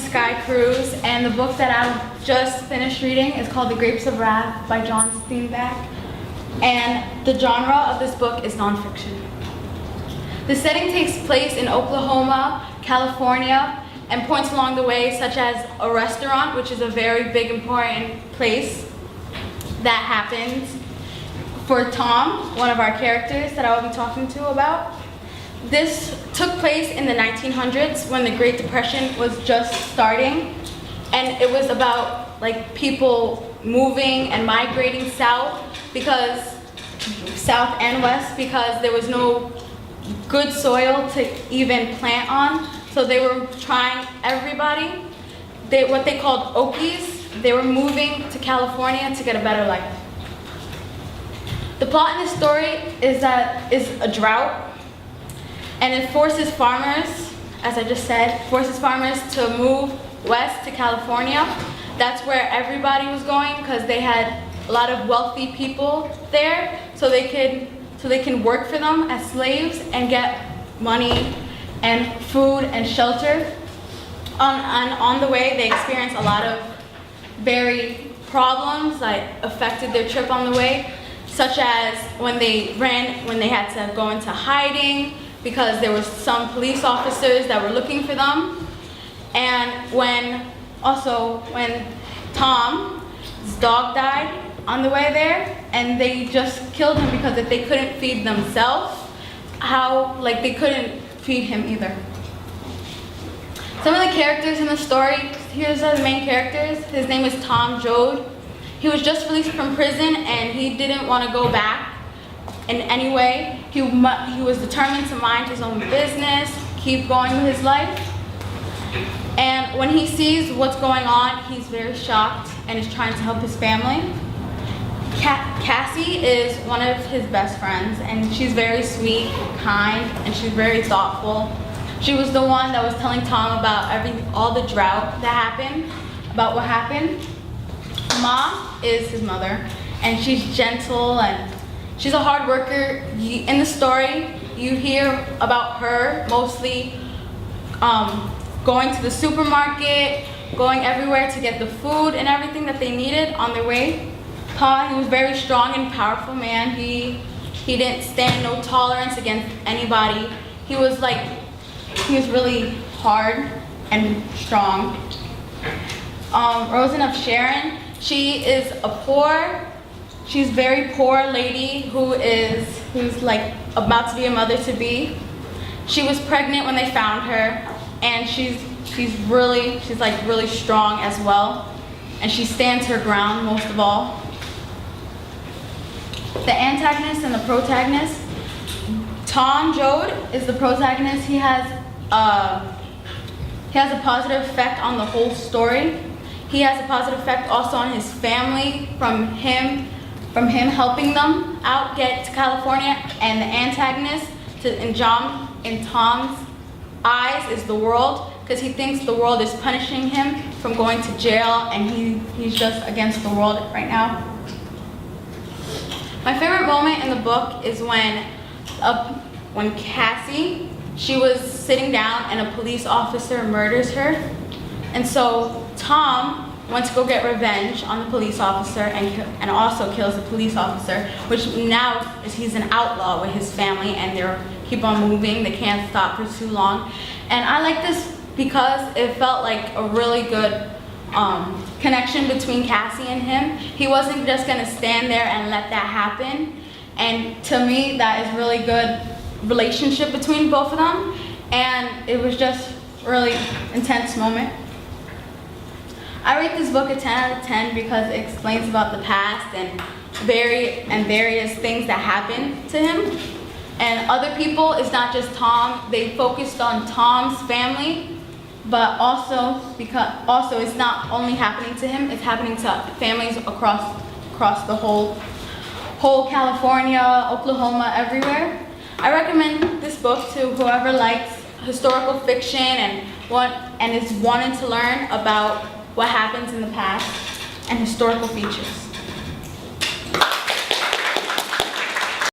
Skye and the book that I just finished reading is called The Grapes of Wrath by John Steinbeck, and the genre of this book is nonfiction. The setting takes place in Oklahoma, California, and points along the way such as a restaurant, which is a very big important place that happens for Tom, one of our characters that I will be talking to about. This took place in the 1900s when the Great Depression was just starting, and it was about like people moving and migrating south and west because there was no good soil to even plant on. So they were trying everybody, what they called Okies, they were moving to California to get a better life. The plot in this story is a drought, and it forces farmers, as I just said, to move west to California. That's where everybody was going because they had a lot of wealthy people there, so they can work for them as slaves and get money and food and shelter. On the way, they experienced a lot of very problems that affected their trip on the way, such as when they had to go into hiding because there were some police officers that were looking for them, and when Tom's dog died on the way there, and they just killed him because if they couldn't feed themselves, they couldn't feed him either. Some of the characters in the story, here's the main characters. His name is Tom Joad. He was just released from prison and he didn't want to go back in any way. He was determined to mind his own business, keep going with his life. And when he sees what's going on, he's very shocked and is trying to help his family. Cassie is one of his best friends, and she's very sweet, kind, and she's very thoughtful. She was the one that was telling Tom about all the drought that happened, about what happened. Mott is his mother, and she's gentle and she's a hard worker. In the story, you hear about her mostly going to the supermarket, going everywhere to get the food and everything that they needed on their way. He was a very strong and powerful man. He didn't stand no tolerance against anybody. He was really hard and strong. Rosen of Sharon, she's very poor lady who's like about to be a mother to be. She was pregnant when they found her, and she's really strong as well, and she stands her ground most of all. The antagonist and the protagonist. Tom Joad is the protagonist. He has a positive effect on the whole story. He has a positive effect also on his family from him helping them out get to California. And the antagonist in Tom's eyes is the world, because he thinks the world is punishing him from going to jail, and he's just against the world right now. My favorite moment in the book is when Cassie, she was sitting down and a police officer murders her. And so Tom wants to go get revenge on the police officer and also kills the police officer, which now he's an outlaw with his family, and they keep on moving. They can't stop for too long. And I like this because it felt like a really good connection between Cassie and him. He wasn't just going to stand there and let that happen. And to me, that is really good relationship between both of them. And it was just a really intense moment. I rate this book a 10 out of 10 because it explains about the past and various things that happened to him. And other people, it's not just Tom. They focused on Tom's family, but also it's not only happening to him, it's happening to families across the whole California, Oklahoma, everywhere. I recommend this book to whoever likes historical fiction and is wanting to learn about what happens in the past and historical features.